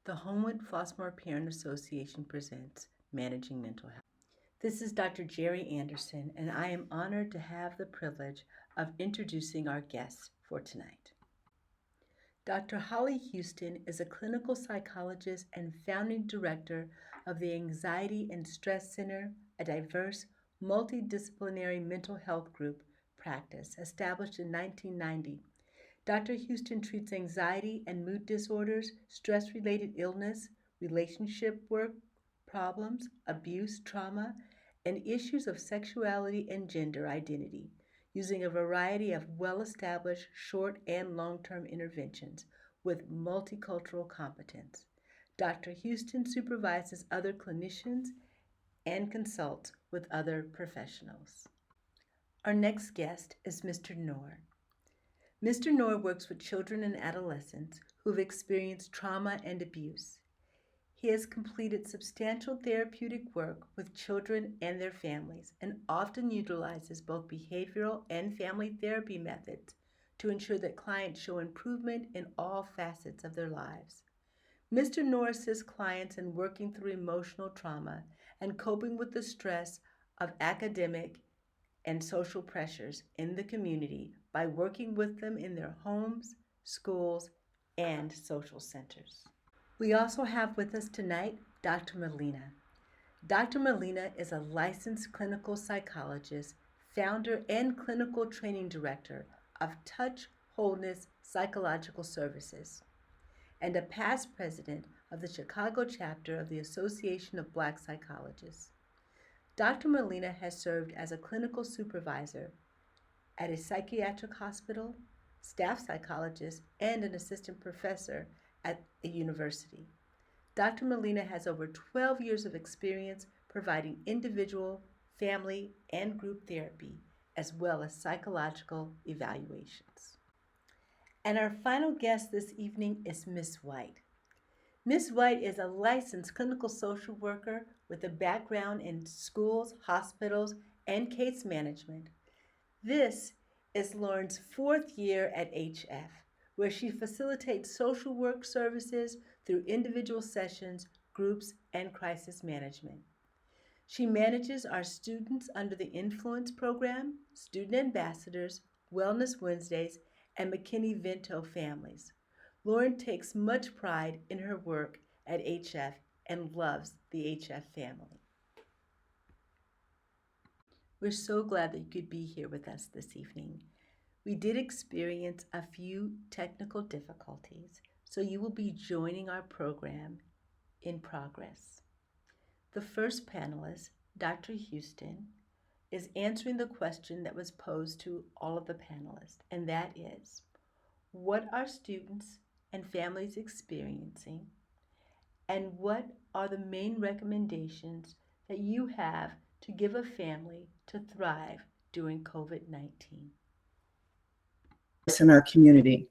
The Homewood-Flossmoor Parent Association presents Managing Mental Health. This is Dr. Jerry Anderson, and I am honored to have the privilege of introducing our guests for tonight. Dr. Holly Houston is a clinical psychologist and founding director of the Anxiety and Stress Center, a diverse, multidisciplinary mental health group practice established in 1990. Dr. Houston treats anxiety and mood disorders, stress related illness, relationship work problems, abuse, trauma, and issues of sexuality and gender identity using a variety of well established short and long term interventions with multicultural competence. Dr. Houston supervises other clinicians and consults with other professionals. Our next guest is Mr. Noor. Mr. Noor works with children and adolescents who have experienced trauma and abuse. He has completed substantial therapeutic work with children and their families and often utilizes both behavioral and family therapy methods to ensure that clients show improvement in all facets of their lives. Mr. Noor assists clients in working through emotional trauma and coping with the stress of academic and social pressures in the community by working with them in their homes, schools, and social centers. We also have with us tonight Dr. Melina. Dr. Melina is a licensed clinical psychologist, founder and clinical training director of Touch Wholeness Psychological Services, and a past president of the Chicago chapter of the Association of Black Psychologists. Dr. Melina has served as a clinical supervisor at a psychiatric hospital, staff psychologist, and an assistant professor at a university. Dr. Melina has over 12 years of experience providing individual, family, and group therapy, as well as psychological evaluations. And our final guest this evening is Ms. White. Ms. White is a licensed clinical social worker with a background in schools, hospitals, and case management. This is Lauren's fourth year at HF, where she facilitates social work services through individual sessions, groups, and crisis management. She manages our Students Under the Influence program, Student Ambassadors, Wellness Wednesdays, and McKinney-Vento families. Lauren takes much pride in her work at HF and loves the HF family. We're so glad that you could be here with us this evening. We did experience a few technical difficulties, so you will be joining our program in progress. The first panelist, Dr. Houston, is answering the question that was posed to all of the panelists, and that is, what are students and families experiencing, and what are the main recommendations that you have to give a family to thrive during COVID-19? In our community.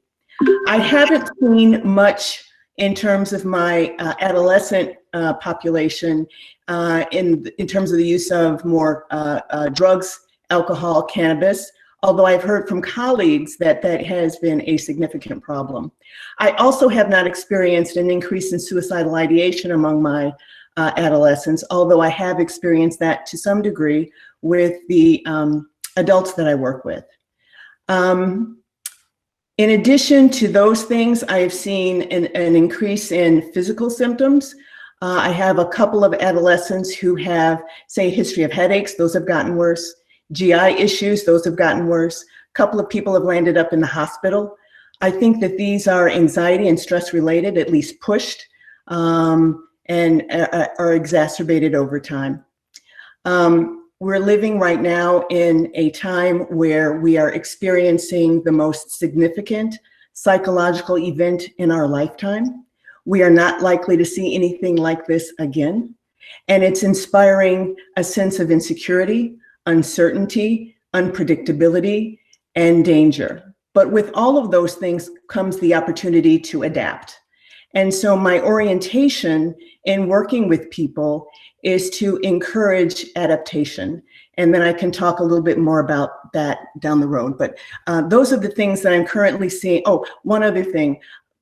I haven't seen much in terms of my adolescent population in terms of the use of more drugs, alcohol, cannabis, although I've heard from colleagues that that has been a significant problem. I also have not experienced an increase in suicidal ideation among my adolescents, although I have experienced that to some degree with the adults that I work with. In addition to those things, I have seen an increase in physical symptoms. I have a couple of adolescents who have, say, a history of headaches. Those have gotten worse. GI issues, those have gotten worse. A couple of people have landed up in the hospital. I think that these are anxiety and stress related, at least pushed, and are exacerbated over time. We're living right now in a time where we are experiencing the most significant psychological event in our lifetime. We are not likely to see anything like this again. And it's inspiring a sense of insecurity, uncertainty, unpredictability, and danger. But with all of those things comes the opportunity to adapt. And so my orientation in working with people is to encourage adaptation. And then I can talk a little bit more about that down the road. But those are the things that I'm currently seeing. Oh, one other thing.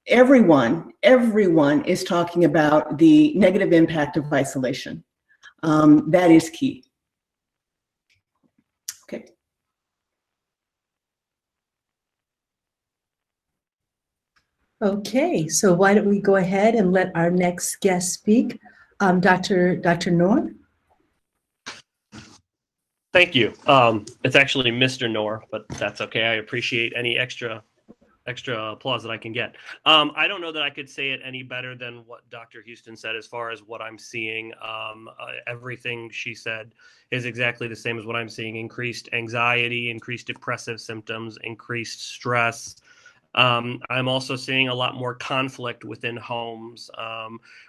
everyone is talking about the negative impact of isolation. That is key. Okay. Okay, so why don't we go ahead and let our next guest speak, Dr. Noor. Thank you. It's actually Mr. Noor, but that's okay. I appreciate any extra applause that I can get. I don't know that I could say it any better than what Dr. Houston said as far as what I'm seeing. Everything she said is exactly the same as what I'm seeing: increased anxiety, increased depressive symptoms, increased stress. I'm also seeing a lot more conflict within homes,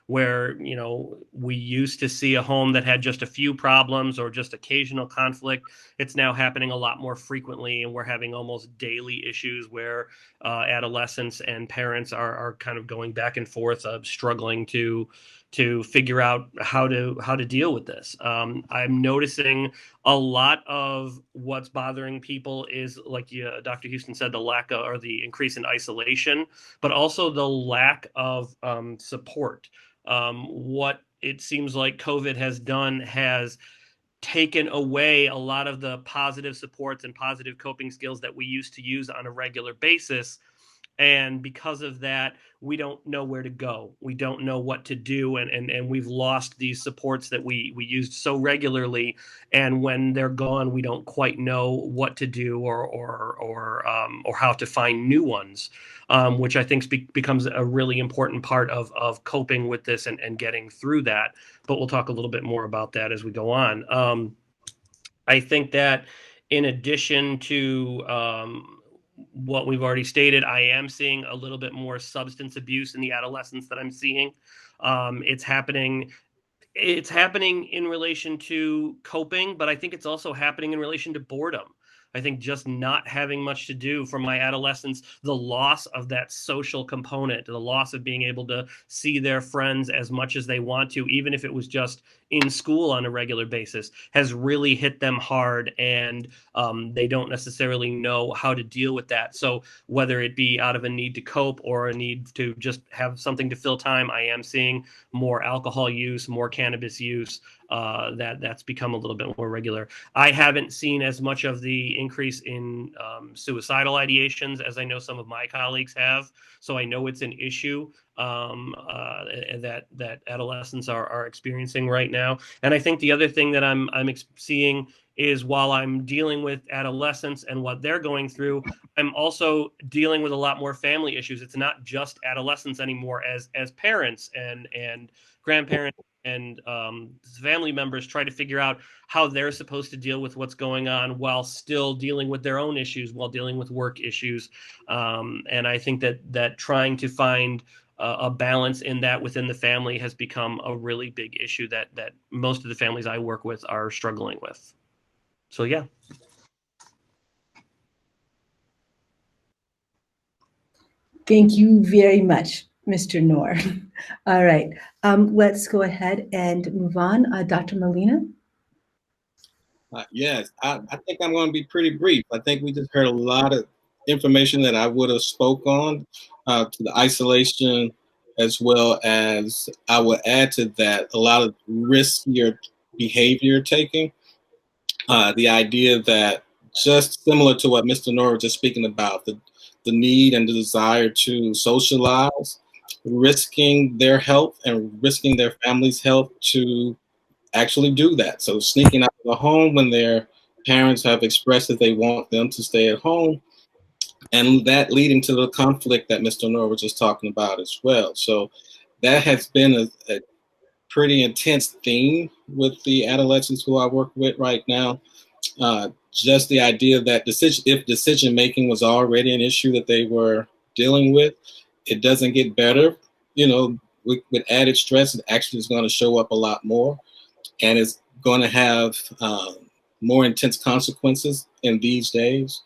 where, you know, we used to see a home that had just a few problems or just occasional conflict. It's now happening a lot more frequently, and we're having almost daily issues where adolescents and parents are kind of going back and forth, struggling to figure out how to deal with this. I'm noticing a lot of what's bothering people is, like Dr. Houston said, the lack of, or the increase in isolation, but also the lack of support. What it seems like COVID has done has taken away a lot of the positive supports and positive coping skills that we used to use on a regular basis. And because of that, we don't know where to go. We don't know what to do. And we've lost these supports that we used so regularly. And when they're gone, we don't quite know what to do or how to find new ones, which I think becomes a really important part of coping with this and getting through that. But we'll talk a little bit more about that as we go on. I think that in addition to what we've already stated, I am seeing a little bit more substance abuse in the adolescents that I'm seeing. It's happening in relation to coping, but I think it's also happening in relation to boredom. I think just not having much to do for my adolescents, the loss of that social component, the loss of being able to see their friends as much as they want to, even if it was just in school on a regular basis, has really hit them hard, and they don't necessarily know how to deal with that. So whether it be out of a need to cope or a need to just have something to fill time, I am seeing more alcohol use, more cannabis use. That's become a little bit more regular. I haven't seen as much of the increase in suicidal ideations as I know some of my colleagues have. So I know it's an issue that adolescents are experiencing right now. And I think the other thing that I'm seeing is, while I'm dealing with adolescents and what they're going through, I'm also dealing with a lot more family issues. It's not just adolescents anymore, as parents and grandparents and family members try to figure out how they're supposed to deal with what's going on while still dealing with their own issues, while dealing with work issues. And I think that trying to find a balance in that within the family has become a really big issue that most of the families I work with are struggling with. So, yeah. Thank you very much, Mr. Noor. All right, let's go ahead and move on. Dr. Molina? Yes, I think I'm going to be pretty brief. I think we just heard a lot of information that I would have spoke on to the isolation, as well as I would add to that a lot of riskier behavior taking. The idea that, just similar to what Mr. Noor was just speaking about, the need and the desire to socialize, risking their health and risking their family's health to actually do that. So sneaking out of the home when their parents have expressed that they want them to stay at home, and that leading to the conflict that Mr. Noor was just talking about as well. So that has been a pretty intense theme with the adolescents who I work with right now. Just the idea that if decision making was already an issue that they were dealing with, it doesn't get better. You know, with added stress, it actually is going to show up a lot more, and it's going to have more intense consequences in these days.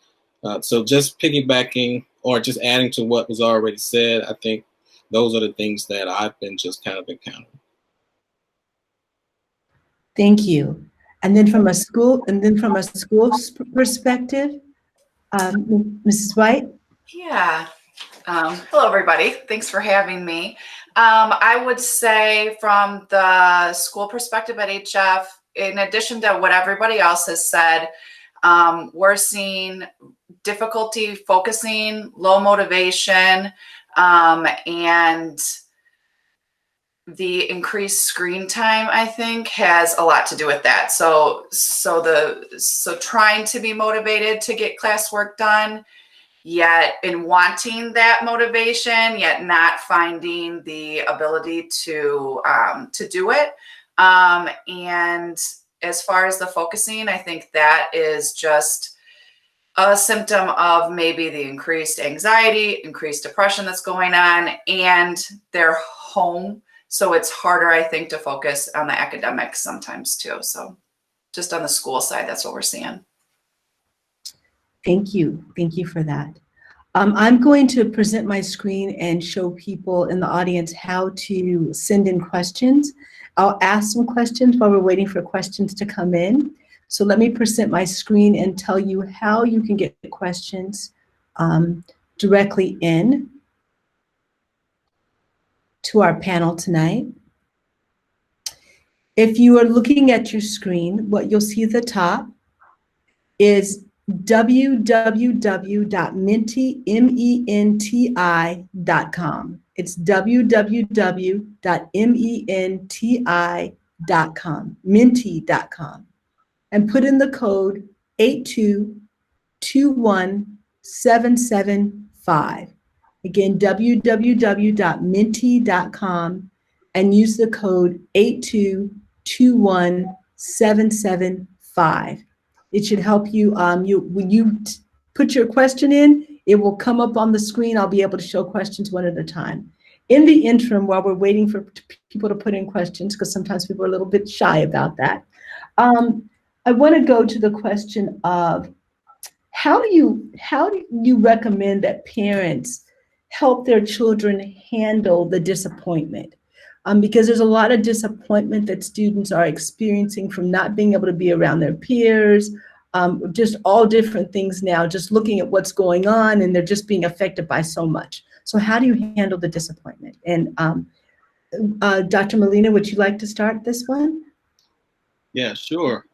So just piggybacking or just adding to what was already said, I think those are the things that I've been just kind of encountering. Thank you. And then from a school perspective, Mrs. White? Yeah, Hello, everybody. Thanks for having me. I would say from the school perspective at HF, in addition to what everybody else has said, we're seeing difficulty focusing, low motivation, and the increased screen time, I think, has a lot to do with that. So trying to be motivated to get classwork done, yet in wanting that motivation, yet not finding the ability to do it. And as far as the focusing, I think that is just a symptom of maybe the increased anxiety, increased depression that's going on, and they're home. So it's harder, I think, to focus on the academics sometimes too. So just on the school side, that's what we're seeing. Thank you. Thank you for that. I'm going to present my screen and show people in the audience how to send in questions. I'll ask some questions while we're waiting for questions to come in. So let me present my screen and tell you how you can get questions directly in to our panel tonight. If you are looking at your screen, what you'll see at the top is www.menti.com. It's www.menti.com, menti.com, and put in the code 8221775. Again, www.menti.com, and use the code 8221775. It should help you. When you put your question in, it will come up on the screen. I'll be able to show questions one at a time. In the interim, while we're waiting for people to put in questions, because sometimes people are a little bit shy about that, I want to go to the question of how do you recommend that parents help their children handle the disappointment? Because there's a lot of disappointment that students are experiencing from not being able to be around their peers, just all different things now, just looking at what's going on, and they're just being affected by so much. So how do you handle the disappointment? And Dr. Molina, would you like to start this one? Yeah, sure.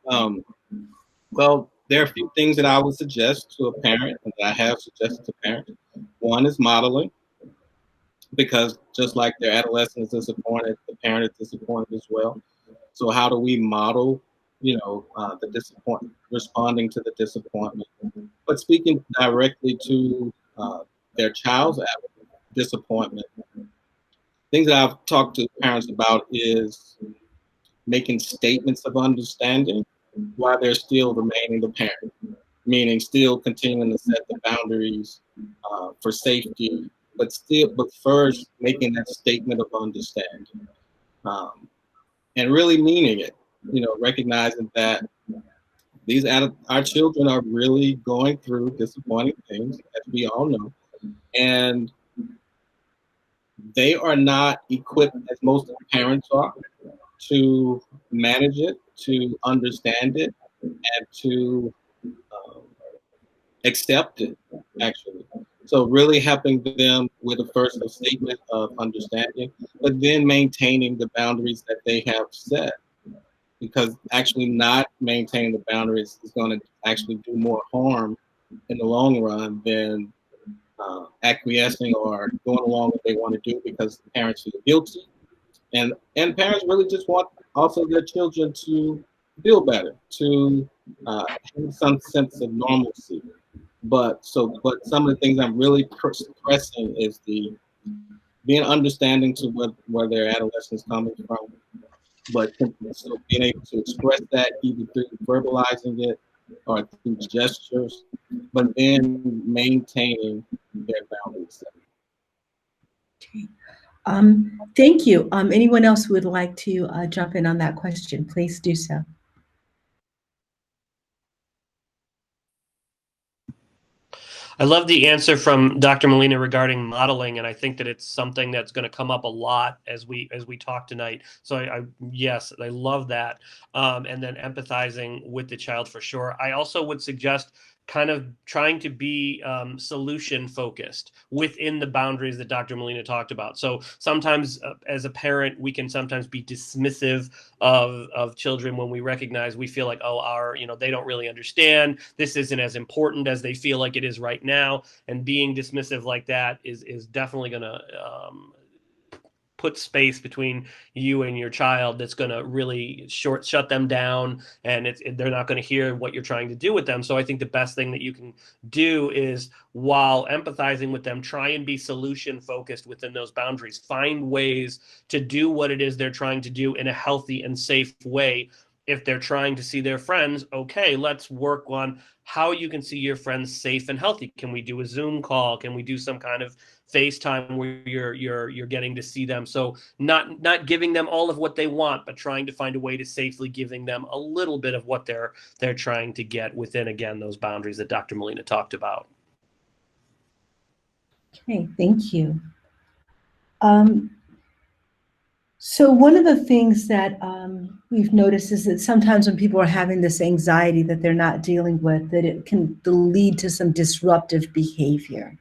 Well, there are a few things that I would suggest to a parent, and that I have suggested to parents. One is modeling, because just like their adolescent is disappointed, the parent is disappointed as well. So how do we model, the disappointment, responding to the disappointment, but speaking directly to their child's disappointment. Things that I've talked to parents about is making statements of understanding while they're still remaining the parent, meaning still continuing to set the boundaries for safety, but first making that statement of understanding, and really meaning it. Recognizing that our children are really going through disappointing things, as we all know, and they are not equipped, as most parents are, to manage it, to understand it, and to accept it, actually. So really helping them with a first statement of understanding, but then maintaining the boundaries that they have set. Because actually not maintaining the boundaries is going to actually do more harm in the long run than acquiescing or going along what they want to do because parents feel guilty. And parents really just want also their children to feel better, to have some sense of normalcy. But some of the things I'm really pressing is being understanding to where their adolescents coming from, but still being able to express that either through verbalizing it or through gestures, but then maintaining their boundaries. Okay. Thank you. Anyone else who would like to jump in on that question, please do so. I love the answer from Dr. Molina regarding modeling, and I think that it's something that's going to come up a lot as we talk tonight. So yes, I love that. And then empathizing with the child for sure. I also would suggest kind of trying to be solution focused within the boundaries that Dr. Molina talked about. So sometimes as a parent, we can sometimes be dismissive of children when we recognize, we feel like, oh, they don't really understand. This isn't as important as they feel like it is right now. And being dismissive like that is definitely going to put space between you and your child that's going to really shut them down, and they're not going to hear what you're trying to do with them. So I think the best thing that you can do is, while empathizing with them, try and be solution focused within those boundaries. Find ways to do what it is they're trying to do in a healthy and safe way. If they're trying to see their friends, okay, let's work on how you can see your friends safe and healthy. Can we do a Zoom call? Can we do some kind of FaceTime where you're getting to see them? So not giving them all of what they want, but trying to find a way to safely giving them a little bit of what they're trying to get within, again, those boundaries that Dr. Molina talked about. Okay, thank you. So one of the things that we've noticed is that sometimes when people are having this anxiety that they're not dealing with, that it can lead to some disruptive behavior.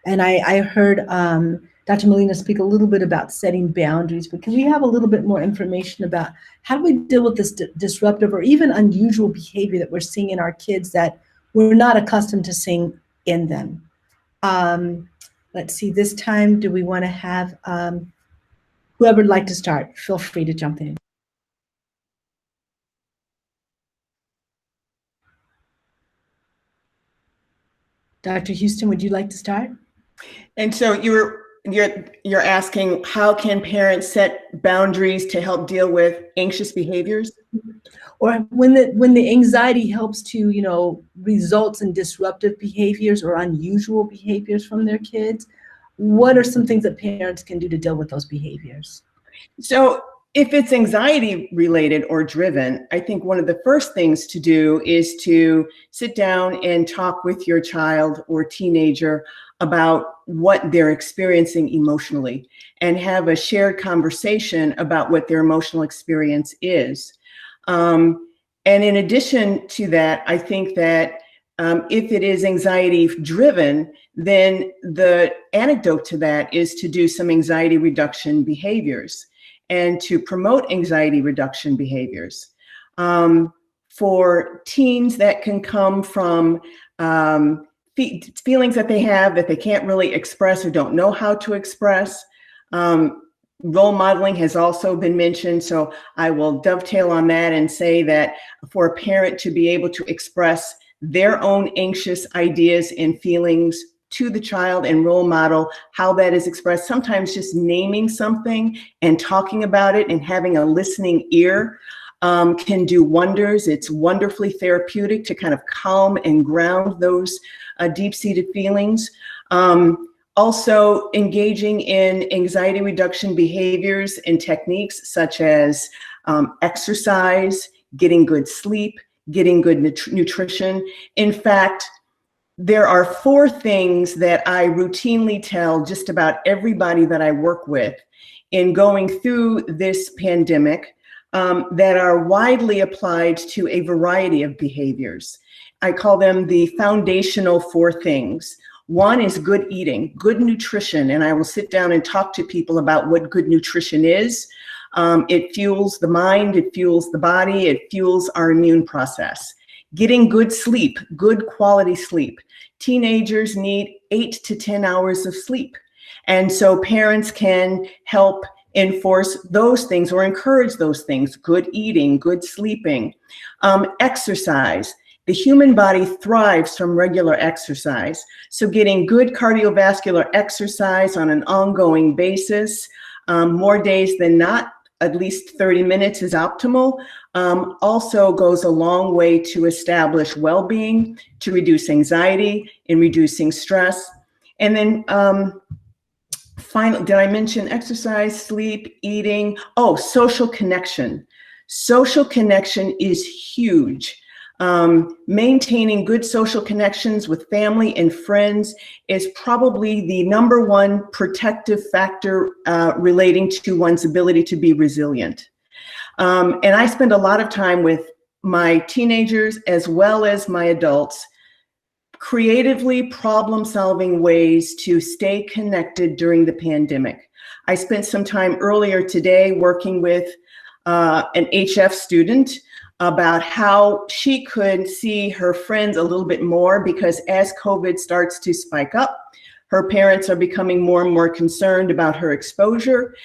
And I heard Dr. Molina speak a little bit about setting boundaries, but can we have a little bit more information about how do we deal with this disruptive or even unusual behavior that we're seeing in our kids that we're not accustomed to seeing in them? Let's see, this time, do we want to have whoever would like to start, feel free to jump in. Dr. Houston, would you like to start? And so you're asking, how can parents set boundaries to help deal with anxious behaviors? Or when the anxiety helps to, results in disruptive behaviors or unusual behaviors from their kids, what are some things that parents can do to deal with those behaviors? So if it's anxiety related or driven, I think one of the first things to do is to sit down and talk with your child or teenager about what they're experiencing emotionally and have a shared conversation about what their emotional experience is. And in addition to that, I think that if it is anxiety driven, then the antidote to that is to do some anxiety reduction behaviors and to promote anxiety reduction behaviors. For teens, that can come from feelings that they have that they can't really express or don't know how to express. Role modeling has also been mentioned, so I will dovetail on that and say that for a parent to be able to express their own anxious ideas and feelings to the child and role model how that is expressed, sometimes just naming something and talking about it and having a listening ear can do wonders. It's wonderfully therapeutic to kind of calm and ground those deep-seated feelings. Also engaging in anxiety reduction behaviors and techniques such as exercise, getting good sleep, getting good nutrition. In fact, there are 4 things that I routinely tell just about everybody that I work with in going through this pandemic that are widely applied to a variety of behaviors. I call them the foundational 4 things. One is good eating, good nutrition, and I will sit down and talk to people about what good nutrition is. It fuels the mind, it fuels the body, it fuels our immune process. Getting good sleep, good quality sleep. Teenagers need 8 to 10 hours of sleep. And so parents can help enforce those things or encourage those things: good eating, good sleeping. Exercise. The human body thrives from regular exercise. So getting good cardiovascular exercise on an ongoing basis, more days than not, at least 30 minutes is optimal, also goes a long way to establish well-being, to reduce anxiety and reducing stress. And then finally, did I mention exercise, sleep, eating? Oh, social connection. Social connection is huge. Maintaining good social connections with family and friends is probably the #1 protective factor relating to one's ability to be resilient. And I spend a lot of time with my teenagers as well as my adults creatively problem-solving ways to stay connected during the pandemic. I spent some time earlier today working with an HF student about how she could see her friends a little bit more, because as COVID starts to spike up, her parents are becoming more and more concerned about her exposure.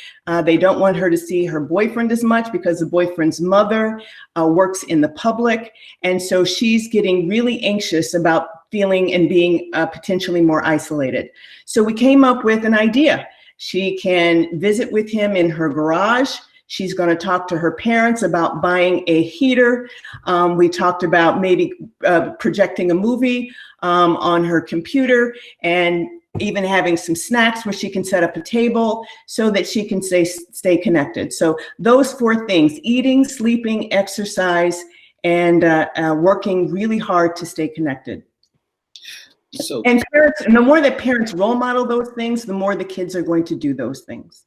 They don't want her to see her boyfriend as much because the boyfriend's mother works in the public. And so she's getting really anxious about feeling and being potentially more isolated. So we came up with an idea. She can visit with him in her garage. She's going to talk to her parents about buying a heater. We talked about maybe projecting a movie on her computer, and even having some snacks where she can set up a table so that she can stay connected. So those 4 things: eating, sleeping, exercise, and working really hard to stay connected. So, And parents, and the more that parents role model those things, the more the kids are going to do those things.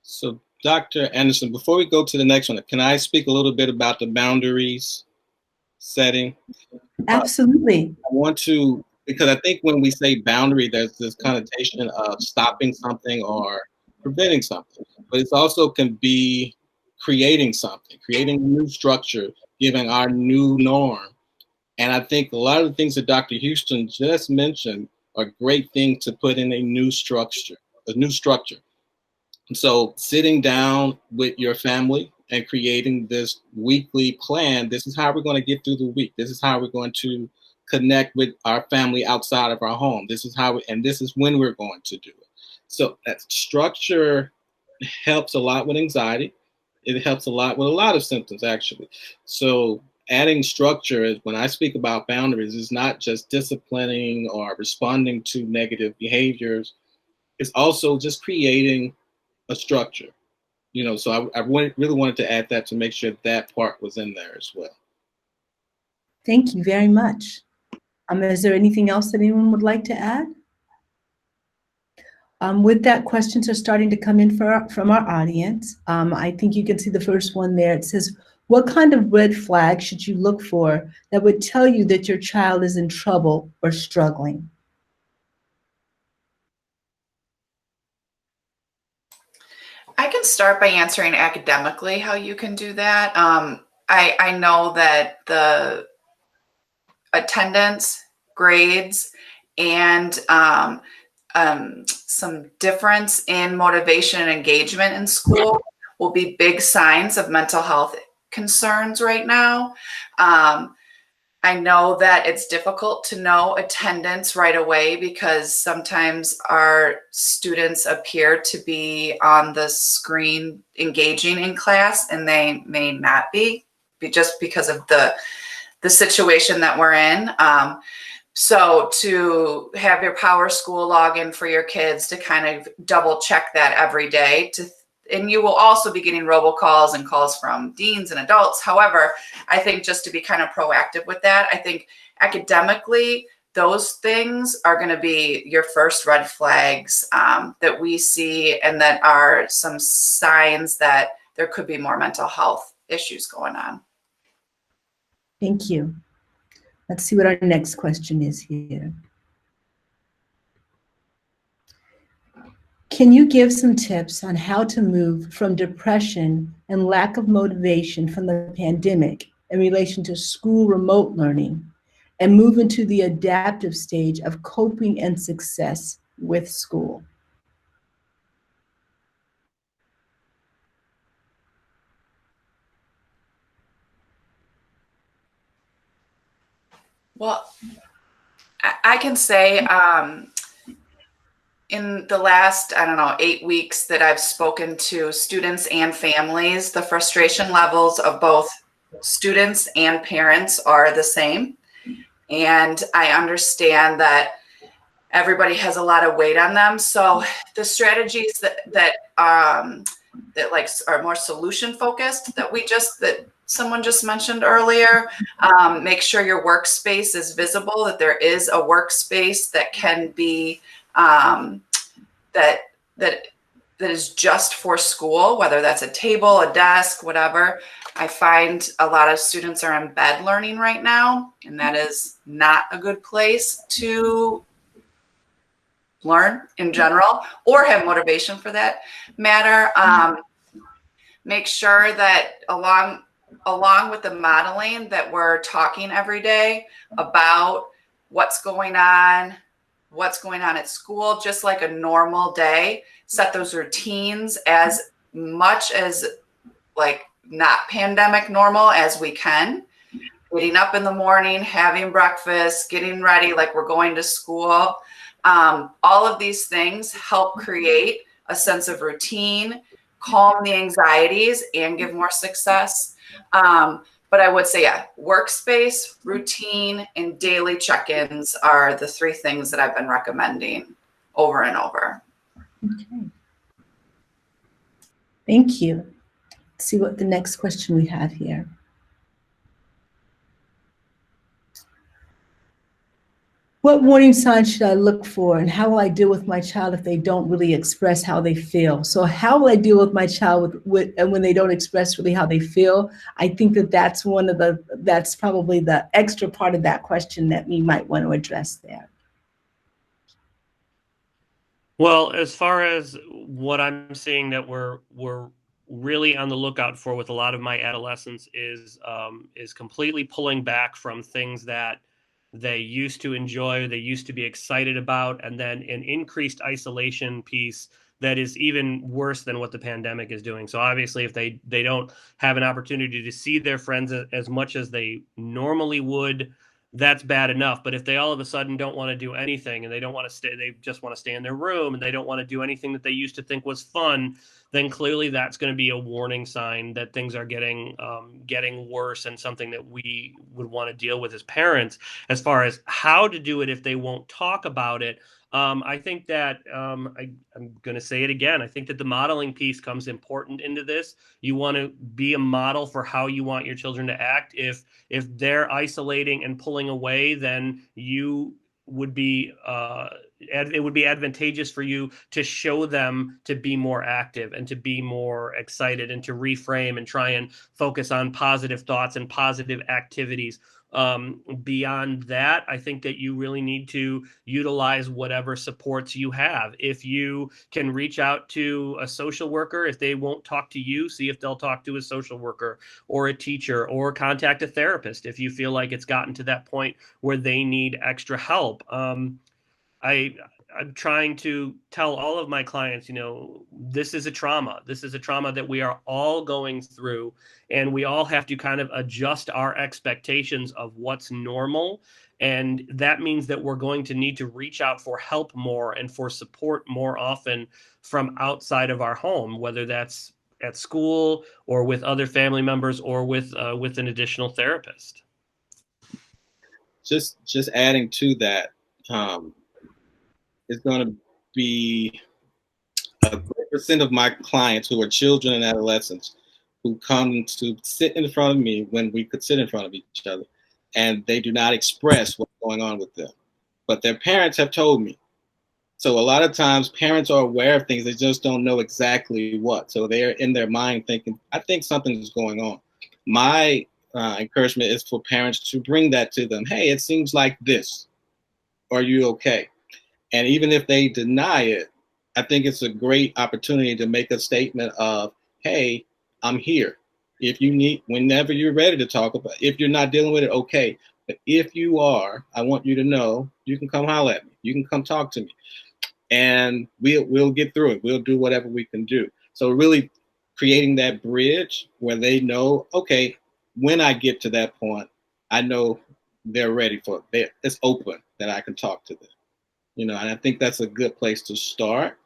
so Dr. Anderson, before we go to the next one, can I speak a little bit about the boundaries setting? Absolutely. I want to, because I think when we say boundary, there's this connotation of stopping something or preventing something, but it also can be creating something, creating a new structure, giving our new norm. And I think a lot of the things that Dr. Houston just mentioned are great things to put in a new structure. And so sitting down with your family and creating this weekly plan, this is how we're going to get through the week. This is how we're going to connect with our family outside of our home. This is how, and this is when we're going to do it. So that structure helps a lot with anxiety. It helps a lot with a lot of symptoms, actually. So adding structure, is when I speak about boundaries, is not just disciplining or responding to negative behaviors. It's also just creating a structure, so I really wanted to add that to make sure that part was in there as well. Thank you very much. Is there anything else that anyone would like to add? With that, questions are starting to come in from our audience. I think you can see the first one there. It says, what kind of red flag should you look for that would tell you that your child is in trouble or struggling? I can start by answering academically how you can do that. I know that the attendance, grades, and some difference in motivation and engagement in school will be big signs of mental health concerns right now. I know that it's difficult to know attendance right away because sometimes our students appear to be on the screen engaging in class, and they may not be just because of the situation that we're in. So to have your Power School login for your kids to kind of double check that every day, and you will also be getting robocalls and calls from deans and adults. However, I think just to be kind of proactive with that, I think academically, those things are going to be your first red flags that we see, and that are some signs that there could be more mental health issues going on. Thank you. Let's see what our next question is here. Can you give some tips on how to move from depression and lack of motivation from the pandemic in relation to school remote learning and move into the adaptive stage of coping and success with school? Well, I can say in the last, 8 weeks that I've spoken to students and families, the frustration levels of both students and parents are the same. And I understand that everybody has a lot of weight on them. So the strategies that like are more solution focused that someone just mentioned earlier, make sure your workspace is visible, that there is a workspace that can be that that is just for school, whether that's a table, a desk, whatever. I find a lot of students are in bed learning right now, and that is not a good place to learn in general or have motivation for that matter. Make sure that along with the modeling that we're talking every day about what's going on at school, just like a normal day. Set those routines as much as like not pandemic normal as we can. Getting up in the morning, having breakfast, getting ready like we're going to school. All of these things help create a sense of routine, calm the anxieties, and give more success. But I would say, yeah, workspace, routine, and daily check-ins are the 3 things that I've been recommending over and over. Okay. Thank you. Let's see what the next question we have here. What warning signs should I look for, and how will I deal with my child if they don't really express how they feel? So how will I deal with my child and when they don't express really how they feel? I think that's probably the extra part of that question that we might want to address there. Well, as far as what I'm seeing that we're really on the lookout for with a lot of my adolescents is completely pulling back from things that they used to enjoy, they used to be excited about, and then an increased isolation piece that is even worse than what the pandemic is doing. So obviously, if they don't have an opportunity to see their friends as much as they normally would, that's bad enough. But if they all of a sudden don't want to do anything and they don't want to stay, they just want to stay in their room and they don't want to do anything that they used to think was fun, then clearly that's going to be a warning sign that things are getting worse, and something that we would want to deal with as parents. As far as how to do it if they won't talk about it, I think that I'm going to say it again. I think that the modeling piece comes important into this. You want to be a model for how you want your children to act. If they're isolating and pulling away, then you would be it would be advantageous for you to show them to be more active and to be more excited and to reframe and try and focus on positive thoughts and positive activities. Beyond that, I think that you really need to utilize whatever supports you have. If you can reach out to a social worker, if they won't talk to you, see if they'll talk to a social worker or a teacher, or contact a therapist if you feel like it's gotten to that point where they need extra help. I'm trying to tell all of my clients, this is a trauma. This is a trauma that we are all going through, and we all have to kind of adjust our expectations of what's normal. And that means that we're going to need to reach out for help more and for support more often from outside of our home, whether that's at school or with other family members or with an additional therapist. Just adding to that, it's going to be a great percent of my clients who are children and adolescents who come to sit in front of me when we could sit in front of each other, and they do not express what's going on with them. But their parents have told me. So a lot of times parents are aware of things, they just don't know exactly what. So they're in their mind thinking, I think something is going on. My encouragement is for parents to bring that to them. Hey, it seems like this. Are you okay? And even if they deny it, I think it's a great opportunity to make a statement of, hey, I'm here. If you need, whenever you're ready to talk about, if you're not dealing with it, okay. But if you are, I want you to know, you can come holler at me. You can come talk to me. And we'll get through it. We'll do whatever we can do. So really creating that bridge where they know, okay, when I get to that point, I know they're ready for it. It's open that I can talk to them. And I think that's a good place to start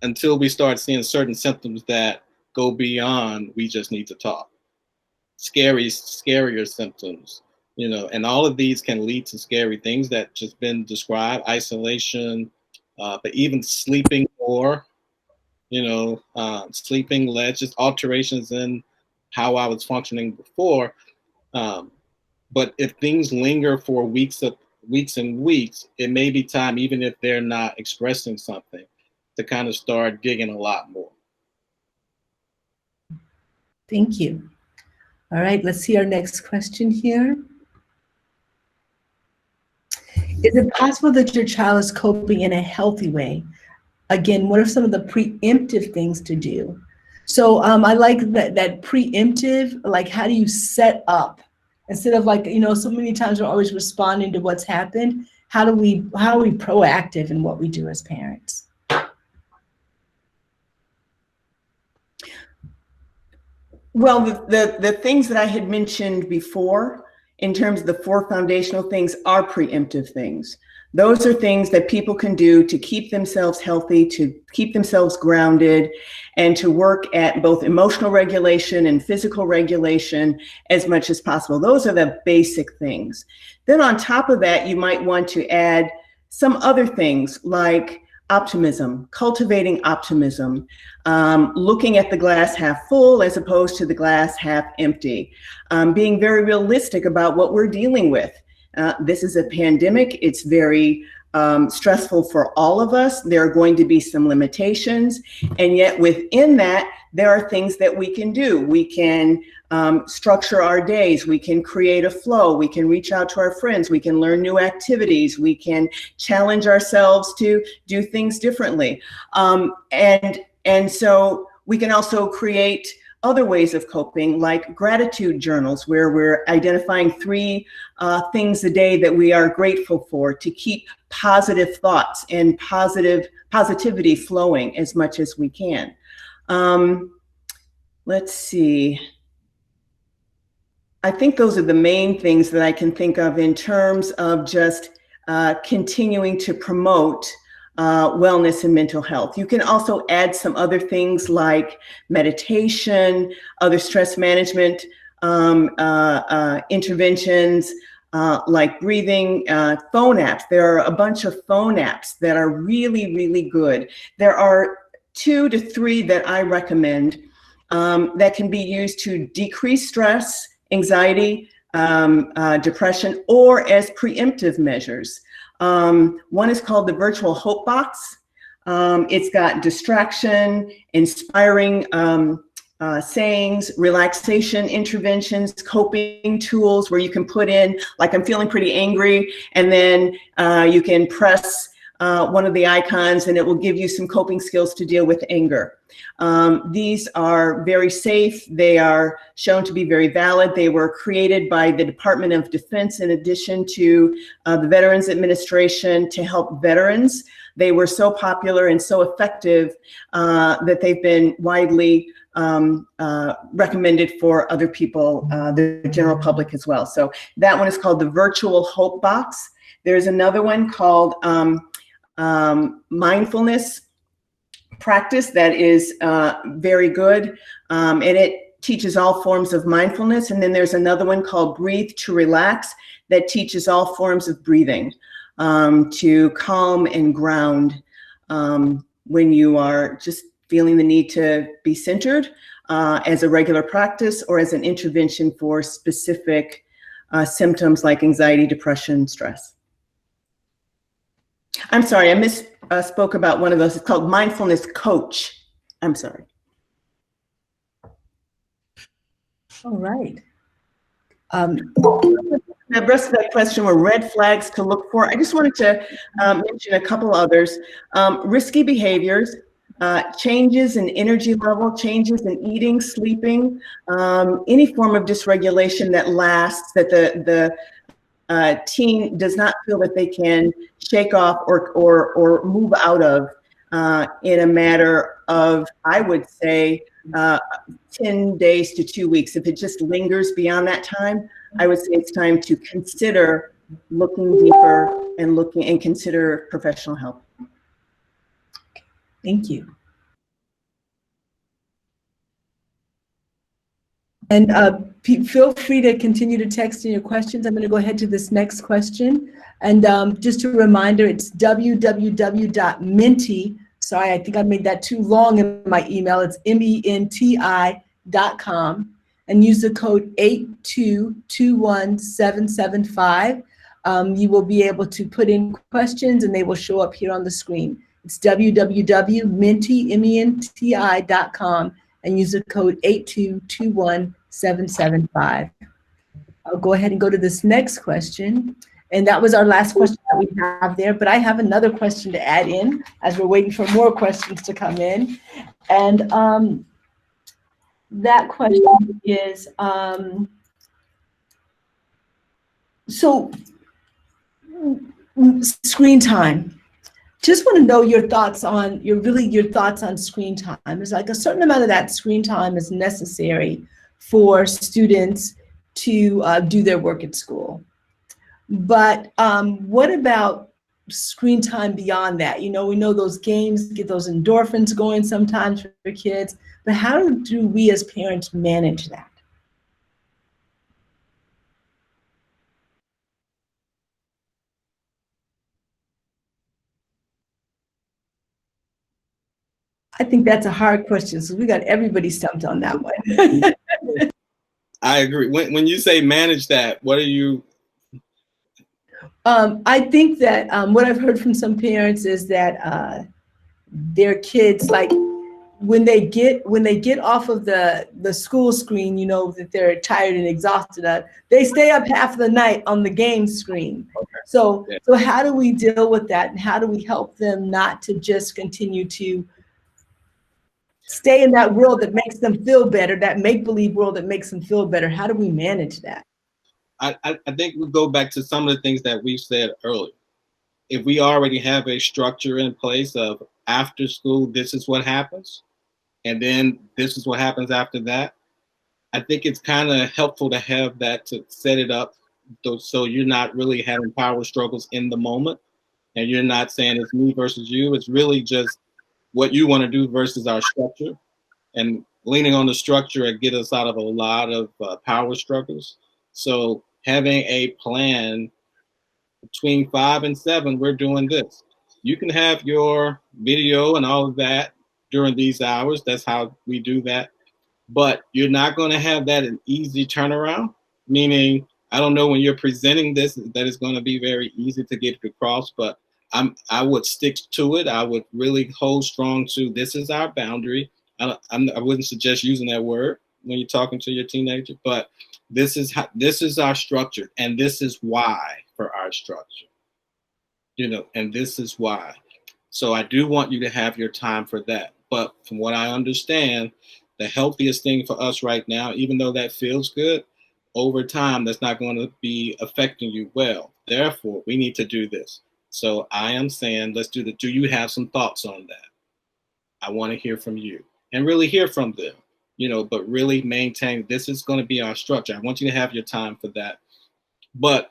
until we start seeing certain symptoms that go beyond, we just need to talk. Scarier symptoms, and all of these can lead to scary things that just been described, isolation, but even sleeping more, sleeping less, just alterations in how I was functioning before. But if things linger for weeks and weeks, it may be time, even if they're not expressing something, to kind of start digging a lot more. Thank you. All right, let's see our next question here. Is it possible that your child is coping in a healthy way? Again, what are some of the preemptive things to do? So I like that preemptive, like how do you set up? Instead of like, you know, so many times we're always responding to what's happened. How are we proactive in what we do as parents? Well, the things that I had mentioned before in terms of the 4 foundational things are preemptive things. Those are things that people can do to keep themselves healthy, to keep themselves grounded, and to work at both emotional regulation and physical regulation as much as possible. Those are the basic things. Then on top of that, you might want to add some other things like optimism, cultivating optimism, looking at the glass half full as opposed to the glass half empty, being very realistic about what we're dealing with. This is a pandemic. It's very stressful for all of us. There are going to be some limitations. And yet within that, there are things that we can do. We can structure our days. We can create a flow. We can reach out to our friends. We can learn new activities. We can challenge ourselves to do things differently. And so we can also create other ways of coping, like gratitude journals, where we're identifying 3 things a day that we are grateful for to keep positive thoughts and positivity flowing as much as we can. Let's see. I think those are the main things that I can think of in terms of just continuing to promote wellness and mental health. You can also add some other things like meditation, other stress management interventions, like breathing, phone apps. There are a bunch of phone apps that are really, really good. There are 2 to 3 that I recommend that can be used to decrease stress, anxiety, depression, or as preemptive measures. One is called the Virtual Hope Box. It's got distraction, inspiring sayings, relaxation interventions, coping tools where you can put in, like, I'm feeling pretty angry, and then you can press one of the icons and it will give you some coping skills to deal with anger. These are very safe. They are shown to be very valid. They were created by the Department of Defense in addition to the Veterans Administration to help veterans. They were so popular and so effective that they've been widely recommended for other people, the general public as well. So that one is called the Virtual Hope Box. There's another one called mindfulness practice that is very good, and it teaches all forms of mindfulness. And then there's another one called Breathe to Relax that teaches all forms of breathing to calm and ground when you are just feeling the need to be centered, as a regular practice or as an intervention for specific symptoms like anxiety, depression, stress. I'm sorry, I misspoke about one of those. It's called Mindfulness Coach. I'm sorry. All right. The rest of that question were red flags to look for. I just wanted to mention a couple others. Risky behaviors, changes in energy level, changes in eating, sleeping, any form of dysregulation that lasts, that the teen does not feel that they can shake off or move out of in a matter of, I would say, 10 days to 2 weeks. If it just lingers beyond that time, I would say it's time to consider looking deeper and consider professional help. Thank you. And feel free to continue to text in your questions. I'm going to go ahead to this next question. And just a reminder, it's www.menti. Sorry, I think I made that too long in my email. It's menti.com, and use the code 8221775. You will be able to put in questions and they will show up here on the screen. It's www.menti.com and use the code 8221775. I'll go ahead and go to this next question. And that was our last question that we have there, but I have another question to add in as we're waiting for more questions to come in. And that question is, so screen time. Just want to know your thoughts on your thoughts on screen time. It's like a certain amount of that screen time is necessary for students to do their work at school. But what about screen time beyond that? You know, we know those games get those endorphins going sometimes for kids, but how do we as parents manage that? I think that's a hard question, so we got everybody stumped on that one. I agree. When you say manage that, what are you? I think that what I've heard from some parents is that their kids, like when they get off of the school screen, you know, that they're tired and exhausted, they stay up half the night on the game screen. Okay. So how do we deal with that, and how do we help them not to just continue to stay in that world that makes them feel better, that make-believe world that makes them feel better? How do we manage that? I think we go back to some of the things that we've said earlier. If we already have a structure in place of after school, this is what happens, and then this is what happens after that, I think it's kind of helpful to have that to set it up so you're not really having power struggles in the moment, and you're not saying it's me versus you. It's really just what you want to do versus our structure, and leaning on the structure and get us out of a lot of power struggles. So having a plan between 5 and 7, we're doing this. You can have your video and all of that during these hours. That's how we do that. But you're not going to have that an easy turnaround, meaning I don't know when you're presenting this that it's going to be very easy to get it across, but I would stick to it. I would really hold strong to this is our boundary. I wouldn't suggest using that word when you're talking to your teenager, but this is our structure, and this is why for our structure, you know, and this is why. So I do want you to have your time for that. But from what I understand, the healthiest thing for us right now, even though that feels good, over time, that's not going to be affecting you well. Therefore, we need to do this. So I am saying, let's do that. Do you have some thoughts on that? I want to hear from you and really hear from them, you know, but really maintain this is going to be our structure. I want you to have your time for that, but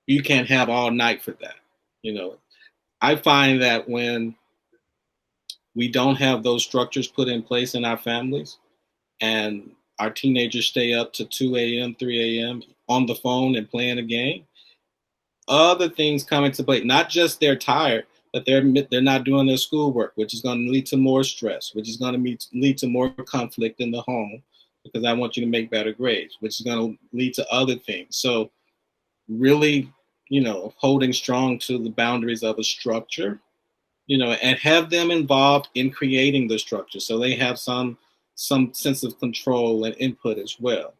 you can't have all night for that. You know, I find that when we don't have those structures put in place in our families and our teenagers stay up to 2 a.m., 3 a.m. on the phone and playing a game, other things come into play. Not just they're tired, but they're not doing their schoolwork, which is going to lead to more stress, which is going to lead to more conflict in the home because I want you to make better grades, which is going to lead to other things. So really, you know, holding strong to the boundaries of a structure, you know, and have them involved in creating the structure so they have some sense of control and input as well,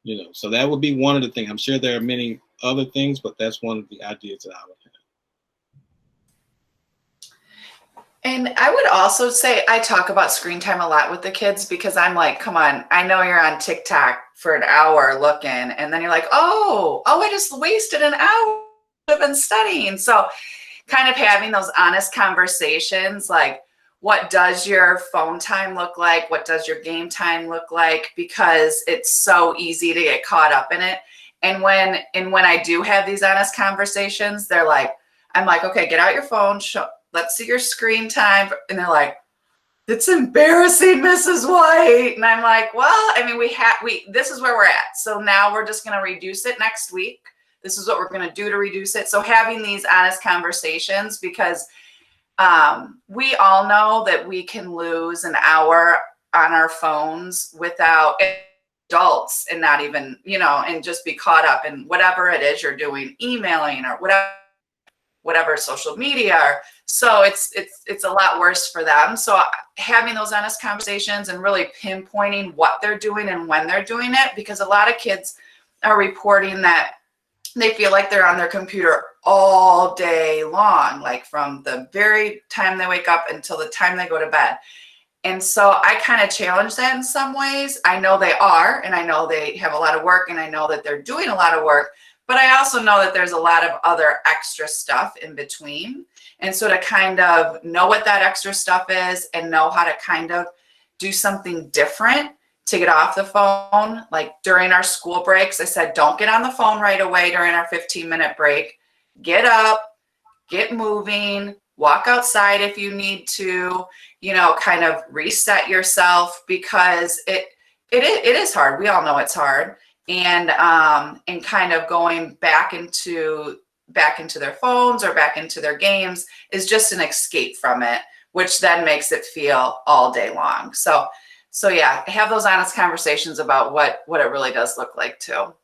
you know. So that would be one of the things. I'm sure there are many other things, but that's one of the ideas that I would have. And I would also say I talk about screen time a lot with the kids because I'm like, come on, I know you're on TikTok for an hour looking, and then you're like, oh, I just wasted an hour. I've been studying. So kind of having those honest conversations, like what does your phone time look like? What does your game time look like? Because it's so easy to get caught up in it. And when I do have these honest conversations, they're like, I'm like, okay, get out your phone, let's see your screen time. And they're like, it's embarrassing, Mrs. White. And I'm like, well, I mean, this is where we're at. So now we're just going to reduce it next week. This is what we're going to do to reduce it. So having these honest conversations, because we all know that we can lose an hour on our phones without adults and not even, you know, and just be caught up in whatever it is you're doing, emailing or whatever. whatever social media. So it's a lot worse for them. So having those honest conversations and really pinpointing what they're doing and when they're doing it, because a lot of kids are reporting that they feel like they're on their computer all day long, like from the very time they wake up until the time they go to bed. And so I kind of challenge that in some ways. I know they are, and I know they have a lot of work, and I know that they're doing a lot of work, but I also know that there's a lot of other extra stuff in between. And so to kind of know what that extra stuff is and know how to kind of do something different to get off the phone. Like during our school breaks, I said, don't get on the phone right away during our 15-minute break. Get up, get moving, walk outside if you need to, you know, kind of reset yourself, because it is hard. We all know it's hard. And kind of going back into their phones or back into their games is just an escape from it, which then makes it feel all day long. So yeah, have those honest conversations about what it really does look like too.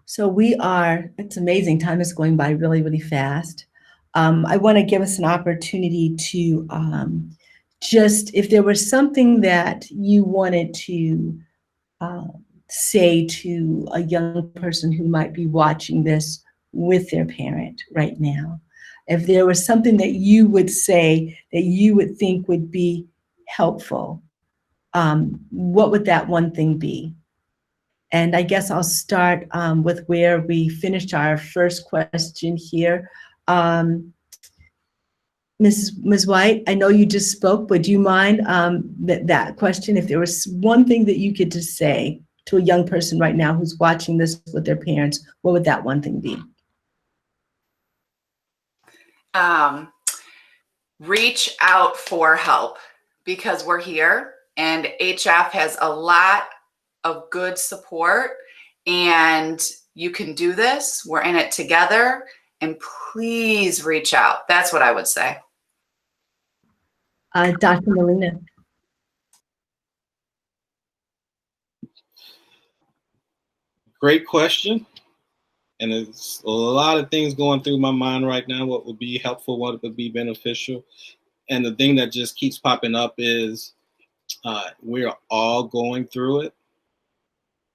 So it's amazing. Time is going by really, really fast. I want to give us an opportunity to just, if there was something that you wanted to say to a young person who might be watching this with their parent right now, if there was something that you would say that you would think would be helpful, what would that one thing be? And I guess I'll start with where we finished our first question here. Ms. White, I know you just spoke, but do you mind that question? If there was one thing that you could just say to a young person right now who's watching this with their parents, what would that one thing be? Reach out for help, because we're here, and HF has a lot of good support, and you can do this. We're in it together, and please reach out. That's what I would say. Dr. Molina. Great question. And there's a lot of things going through my mind right now. What would be helpful, what would be beneficial. And the thing that just keeps popping up is we're all going through it.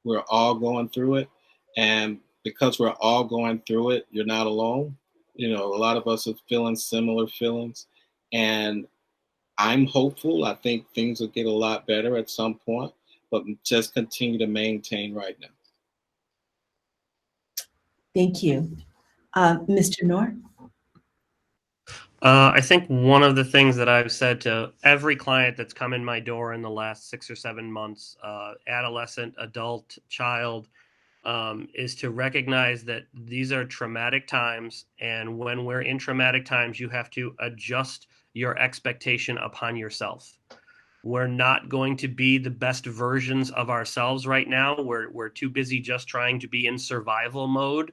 We're all going through it. And because we're all going through it, you're not alone. You know, a lot of us are feeling similar feelings. And I'm hopeful. I think things will get a lot better at some point, but just continue to maintain right now. Thank you. Mr. Noor? I think one of the things that I've said to every client that's come in my door in the last 6 or 7 months, adolescent, adult, child, is to recognize that these are traumatic times. And when we're in traumatic times, you have to adjust your expectation upon yourself. We're not going to be the best versions of ourselves right now. We're too busy just trying to be in survival mode.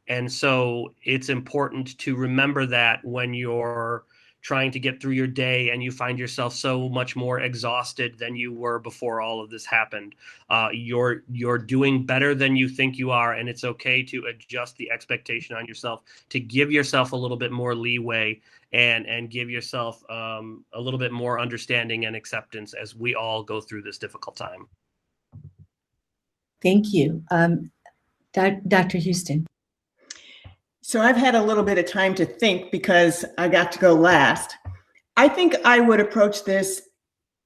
And so it's important to remember that when you're trying to get through your day and you find yourself so much more exhausted than you were before all of this happened. You're doing better than you think you are, and it's okay to adjust the expectation on yourself, to give yourself a little bit more leeway and give yourself a little bit more understanding and acceptance as we all go through this difficult time. Thank you. Dr. Houston. So I've had a little bit of time to think because I got to go last. I think I would approach this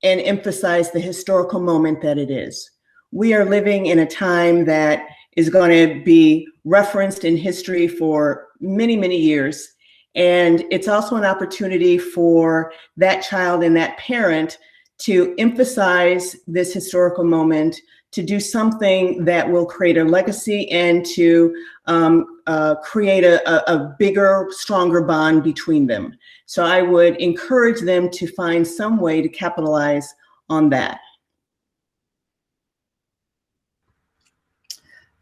and emphasize the historical moment that it is. We are living in a time that is going to be referenced in history for many, many years. And it's also an opportunity for that child and that parent to emphasize this historical moment, to do something that will create a legacy and to create a bigger, stronger bond between them. So I would encourage them to find some way to capitalize on that.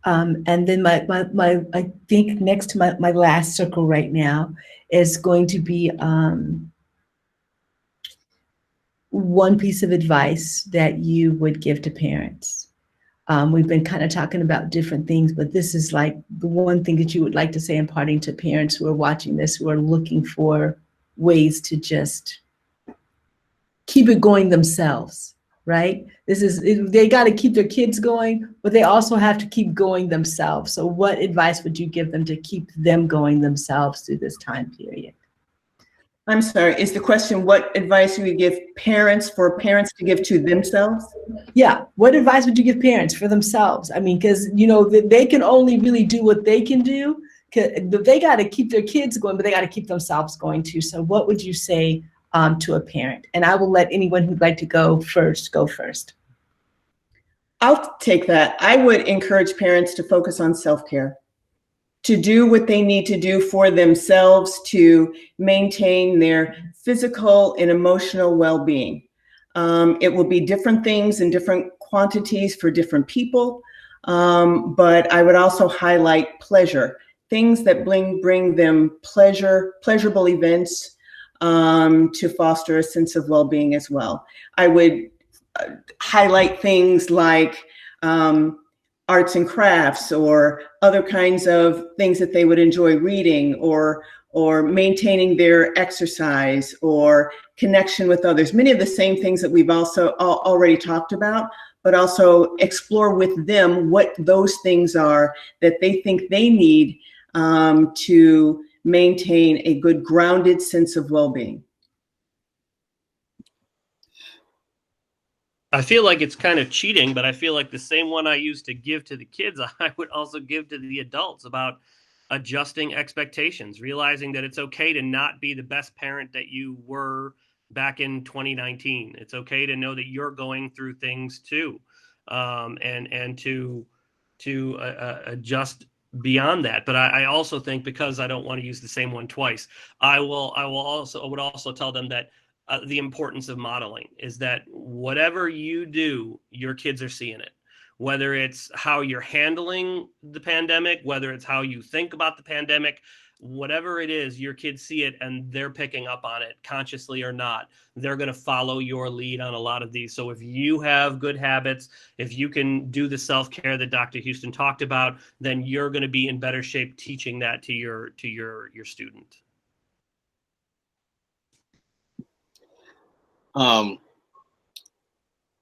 And then I think next to my last circle right now is going to be one piece of advice that you would give to parents. We've been kind of talking about different things, but this is like the one thing that you would like to say imparting to parents who are watching this, who are looking for ways to just keep it going themselves, right? They got to keep their kids going, but they also have to keep going themselves. So what advice would you give them to keep them going themselves through this time period? I'm sorry, is the question what advice you would give parents for parents to give to themselves? Yeah, what advice would you give parents for themselves? I mean, because, you know, they can only really do what they can do. They got to keep their kids going, but they got to keep themselves going too. So what would you say to a parent? And I will let anyone who'd like to go first. I'll take that. I would encourage parents to focus on self-care, to do what they need to do for themselves to maintain their physical and emotional well-being. It will be different things in different quantities for different people, but I would also highlight pleasure, things that bring them pleasurable events to foster a sense of well-being as well. I would highlight things like arts and crafts or other kinds of things that they would enjoy reading or maintaining their exercise or connection with others. Many of the same things that we've also already talked about, but also explore with them what those things are that they think they need to maintain a good grounded sense of well-being. I feel like it's kind of cheating, but I feel like the same one I used to give to the kids, I would also give to the adults about adjusting expectations, realizing that it's okay to not be the best parent that you were back in 2019. It's okay to know that you're going through things too, and to adjust beyond that. But I also think, because I don't want to use the same one twice, I would also tell them that the importance of modeling is that whatever you do, your kids are seeing it. Whether it's how you're handling the pandemic, whether it's how you think about the pandemic, whatever it is, your kids see it and they're picking up on it, consciously or not. They're going to follow your lead on a lot of these. So if you have good habits, if you can do the self-care that Dr. Houston talked about, then you're going to be in better shape teaching that to your student.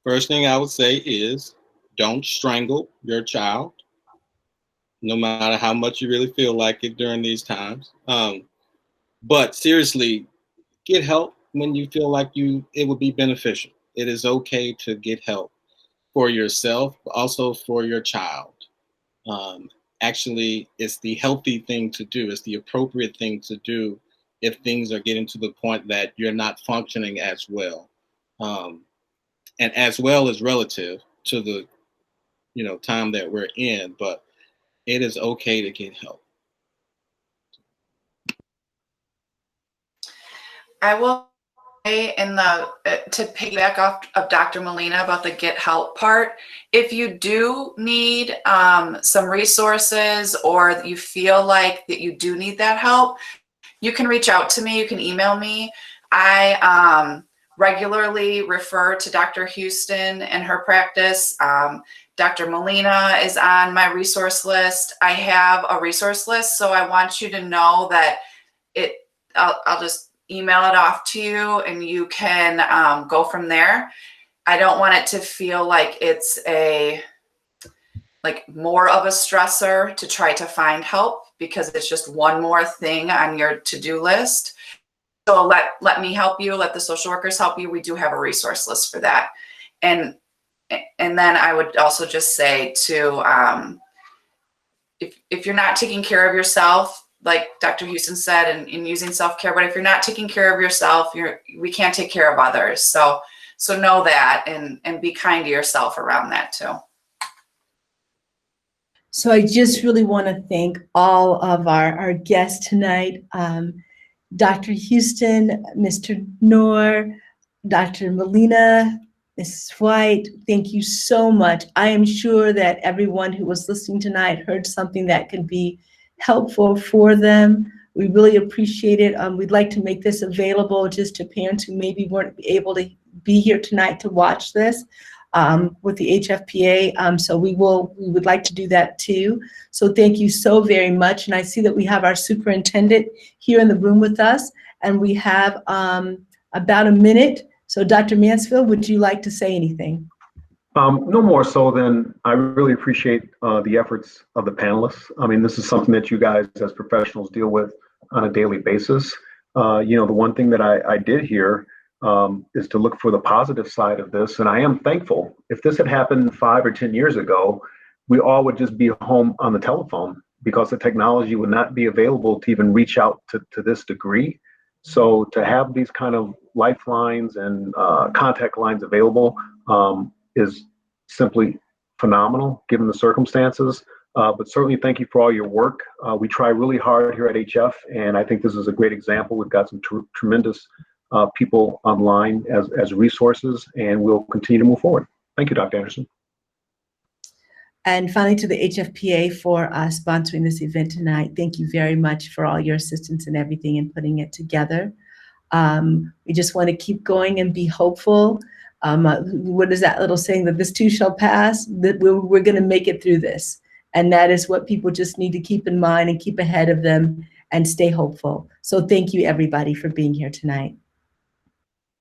First thing I would say is don't strangle your child, no matter how much you really feel like it during these times. But seriously, get help when you feel like it would be beneficial. It is okay to get help for yourself, but also for your child. Actually, it's the healthy thing to do. It's the appropriate thing to do if things are getting to the point that you're not functioning as well. And as well is relative to the time that we're in, but it is okay to get help. I will say to piggyback off of Dr. Molina about the get help part, if you do need some resources or you feel like that you do need that help, you can reach out to me. You can email me. I regularly refer to Dr. Houston and her practice. Dr. Molina is on my resource list. I have a resource list, so I want you to know that I'll just email it off to you and you can go from there. I don't want it to feel like it's more of a stressor to try to find help, because it's just one more thing on your to-do list. So let me help you, let the social workers help you. We do have a resource list for that. And then I would also just say if you're not taking care of yourself, like Dr. Houston said, and using self-care, but if you're not taking care of yourself, we can't take care of others. So know that and be kind to yourself around that too. So I just really want to thank all of our guests tonight. Dr. Houston, Mr. Noor, Dr. Molina, Mrs. White, thank you so much. I am sure that everyone who was listening tonight heard something that could be helpful for them. We really appreciate it. We'd like to make this available just to parents who maybe weren't able to be here tonight to watch this. with the HFPA. So we would like to do that too. So thank you so very much. And I see that we have our superintendent here in the room with us, and we have about a minute. So Dr. Mansfield, would you like to say anything? No more so than I really appreciate the efforts of the panelists. I mean, this is something that you guys as professionals deal with on a daily basis. The one thing that I did hear is to look for the positive side of this. And I am thankful. If this had happened 5 or 10 years ago, we all would just be home on the telephone because the technology would not be available to even reach out to this degree. So to have these kind of lifelines and contact lines available is simply phenomenal given the circumstances. But certainly thank you for all your work. We try really hard here at HF, and I think this is a great example. We've got some tremendous people online as resources, and we'll continue to move forward. Thank you, Dr. Anderson. And finally, to the HFPA for sponsoring this event tonight. Thank you very much for all your assistance and everything in putting it together. We just want to keep going and be hopeful. What is that little saying, that this too shall pass? That we're going to make it through this. And that is what people just need to keep in mind and keep ahead of them and stay hopeful. So thank you, everybody, for being here tonight.